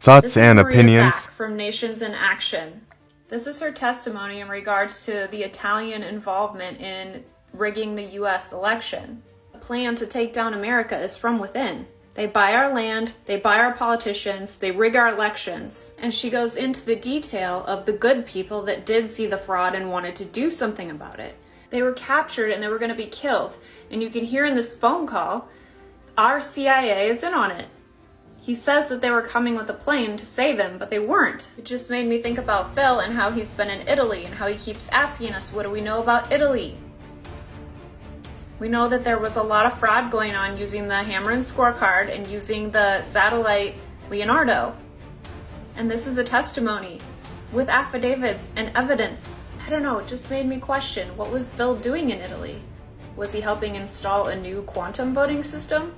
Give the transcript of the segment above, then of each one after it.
Thoughts and opinions. Zach from Nations in Action. This is her testimony in regards to the Italian involvement in rigging the U.S. election. The plan to take down America is from within. They buy our land, they buy our politicians, they rig our elections. And she goes into the detail of the good people that did see the fraud and wanted to do something about it. They were captured and they were going to be killed. And you can hear in this phone call, our CIA is in on it. He says that they were coming with a plane to save him, but they weren't. It just made me think about Phil and how he's been in Italy and how he keeps asking us, what do we know about Italy? We know that there was a lot of fraud going on using the Hammer-In scorecard and using the satellite Leonardo. And this is a testimony with affidavits and evidence. I don't know, it just made me question, what was Phil doing in Italy? Was he helping install a new quantum voting system?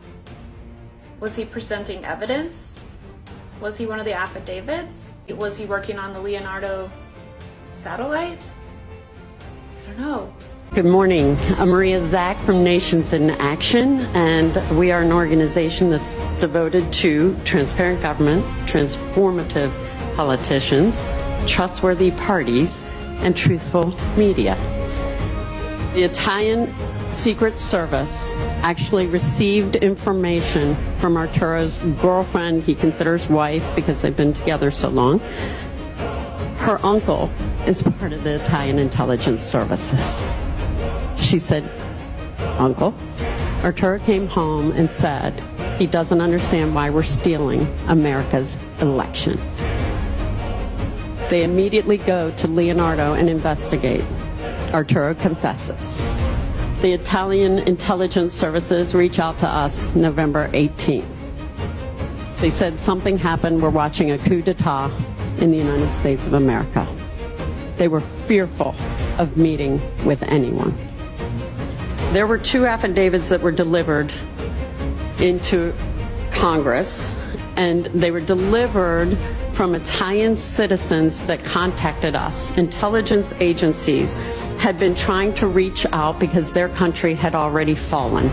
Was he presenting evidence? Was he one of the affidavits? Was he working on the Leonardo satellite? I don't know. Good morning. I'm Maria Zach from Nations in Action, and we are an organization that's devoted to transparent government, transformative politicians, trustworthy parties, and truthful media. The Italian Secret Service actually received information from Arturo's girlfriend, he considers wife because they've been together so long. Her uncle is part of the Italian intelligence services. She said, Uncle, Arturo came home and said he doesn't understand why we're stealing America's election. They immediately go to Leonardo and investigate. Arturo confesses. The Italian intelligence services reach out to us November 18th. They said something happened, we're watching a coup d'etat in the United States of America. They were fearful of meeting with anyone. There were 2 affidavits that were delivered into Congress, and they were delivered from Italian citizens that contacted us. Intelligence agencies had been trying to reach out because their country had already fallen.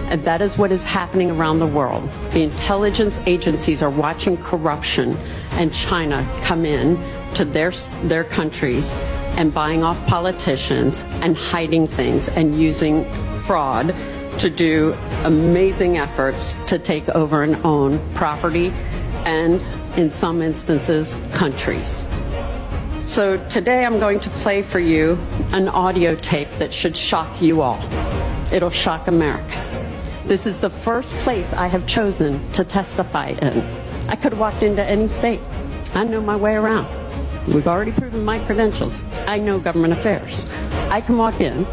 And that is what is happening around the world. The intelligence agencies are watching corruption and China come in to their countries and buying off politicians and hiding things and using fraud to do amazing efforts to take over and own property and, in some instances, countries. So today I'm going to play for you an audio tape that should shock you all. It'll shock America. This is the first place I have chosen to testify in. I could have walked into any state. I know my way around. We've already proven my credentials. I know government affairs. I can walk in,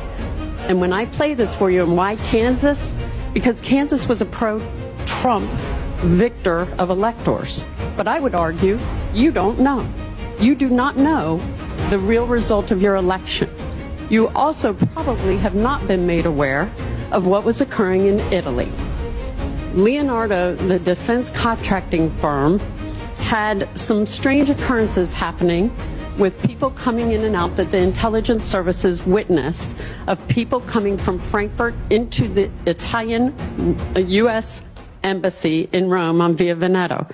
and when I play this for you, and why Kansas? Because Kansas was a pro-Trump victor of electors. But I would argue you don't know. You do not know the real result of your election. You also probably have not been made aware of what was occurring in Italy. Leonardo, the defense contracting firm, had some strange occurrences happening with people coming in and out that the intelligence services witnessed, of people coming from Frankfurt into the Italian U.S. embassy in Rome on Via Veneto.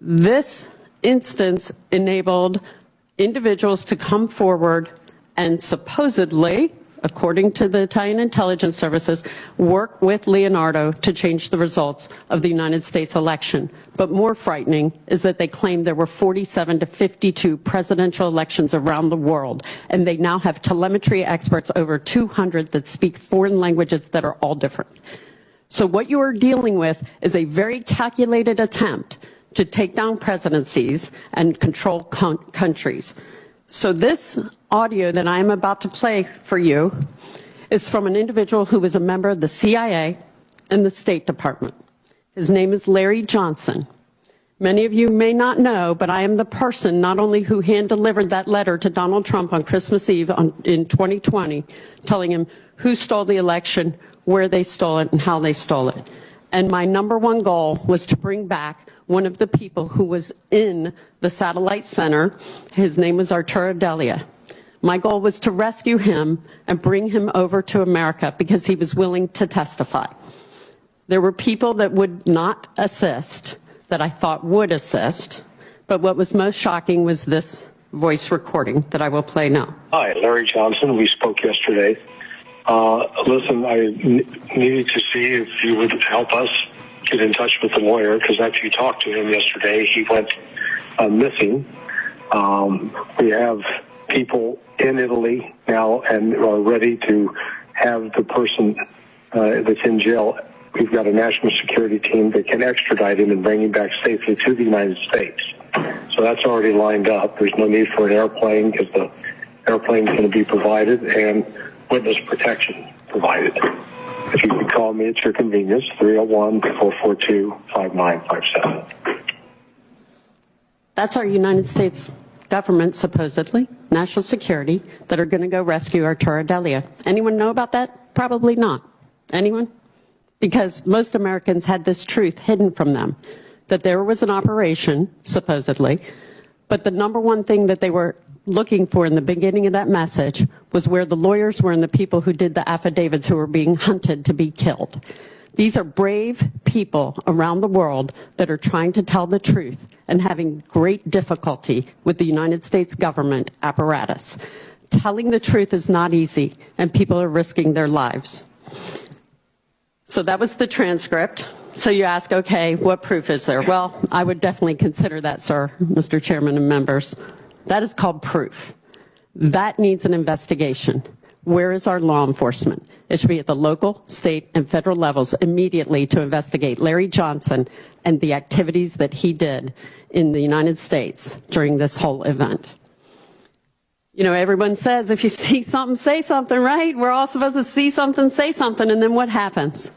This instance enabled individuals to come forward and supposedly, according to the Italian intelligence services, work with Leonardo to change the results of the United States election. But more frightening is that they claim there were 47 to 52 presidential elections around the world, and they now have telemetry experts, over 200, that speak foreign languages that are all different. So what you are dealing with is a very calculated attempt to take down presidencies and control countries. So this audio that I am about to play for you is from an individual who was a member of the CIA and the State Department. His name is Larry Johnson. Many of you may not know, but I am the person not only who hand-delivered that letter to Donald Trump on Christmas Eve in 2020, telling him who stole the election, where they stole it, and how they stole it. And my #1 goal was to bring back one of the people who was in the satellite center. His name was Arturo Delia. My goal was to rescue him and bring him over to America because he was willing to testify. There were people that would not assist that I thought would assist, but what was most shocking was this voice recording that I will play now. Hi, Larry Johnson. We spoke yesterday. Listen, I needed to see if you would help us get in touch with the lawyer, because after you talked to him yesterday, he went missing. We have people in Italy now and are ready to have the person that's in jail. We've got a national security team that can extradite him and bring him back safely to the United States. So that's already lined up. There's no need for an airplane because the airplane is going to be provided and witness protection provided. If you could call me at your convenience, 301-442-5957. That's our United States government, supposedly, national security, that are going to go rescue Arturo Delia. Anyone know about that? Probably not. Anyone? Because most Americans had this truth hidden from them, that there was an operation, supposedly, but the number one thing that they were looking for in the beginning of that message was where the lawyers were and the people who did the affidavits who were being hunted to be killed. These are brave people around the world that are trying to tell the truth and having great difficulty with the United States government apparatus. Telling the truth is not easy, and people are risking their lives. So that was the transcript. So you ask, okay, what proof is there? Well, I would definitely consider that, sir, Mr. Chairman and members. That is called proof. That needs an investigation. Where is our law enforcement? It should be at the local, state, and federal levels immediately to investigate Larry Johnson and the activities that he did in the United States during this whole event. You know, everyone says if you see something, say something, right? We're all supposed to see something, say something, and then what happens?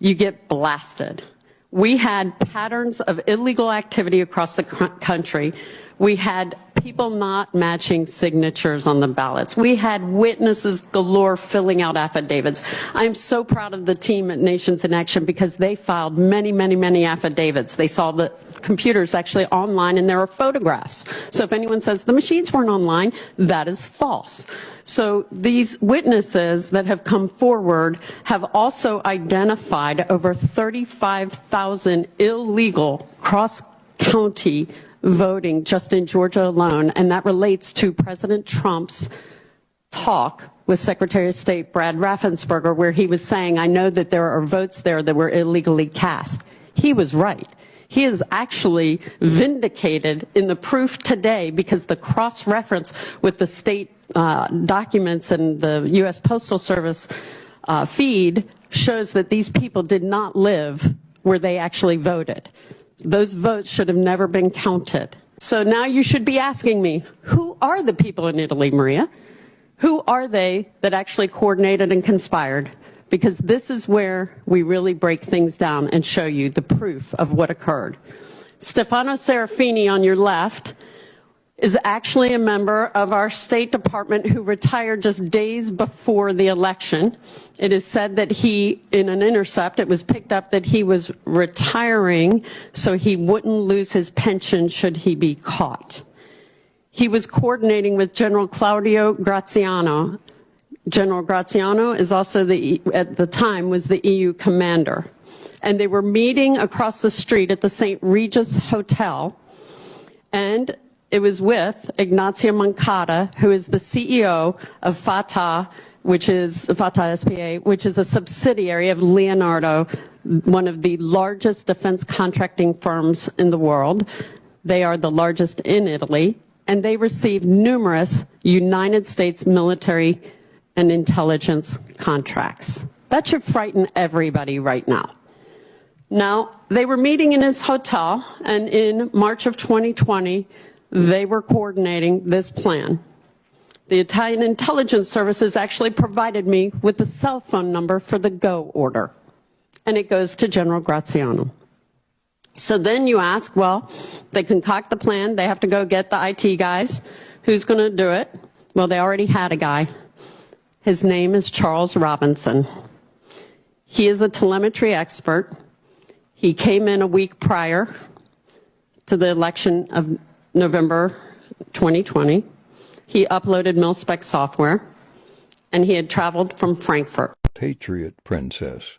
You get blasted. We had patterns of illegal activity across the country. We had people not matching signatures on the ballots. We had witnesses galore filling out affidavits. I'm so proud of the team at Nations in Action because they filed many, many, many affidavits. They saw the computers actually online and there are photographs. So if anyone says the machines weren't online, that is false. So these witnesses that have come forward have also identified over 35,000 illegal cross-county voting just in Georgia alone, and that relates to President Trump's talk with Secretary of State Brad Raffensperger, where he was saying, I know that there are votes there that were illegally cast. He was right. He is actually vindicated in the proof today because the cross-reference with the state documents and the U.S. Postal Service feed shows that these people did not live where they actually voted. Those votes should have never been counted. So now you should be asking me, who are the people in Italy, Maria? Who are they that actually coordinated and conspired? Because this is where we really break things down and show you the proof of what occurred. Stefano Serafini on your left is actually a member of our State Department who retired just days before the election. It is said that he, in an intercept, it was picked up that he was retiring so he wouldn't lose his pension should he be caught. He was coordinating with General Claudio Graziano. General Graziano is also at the time was the EU commander. And they were meeting across the street at the St. Regis Hotel, and it was with Ignazio Moncada, who is the CEO of Fatah, which is Fatah SPA, which is a subsidiary of Leonardo, one of the largest defense contracting firms in the world. They are the largest in Italy, and they received numerous United States military and intelligence contracts. That should frighten everybody right now. Now, they were meeting in his hotel, and in March of 2020, they were coordinating this plan. The Italian intelligence services actually provided me with the cell phone number for the go order, and it goes to General Graziano. So then you ask, well, they concoct the plan, they have to go get the IT guys. Who's going to do it? Well, they already had a guy. His name is Charles Robinson. He is a telemetry expert. He came in a week prior to the election of November 2020. He uploaded mil-spec software, and he had traveled from Frankfurt. Patriot Princess.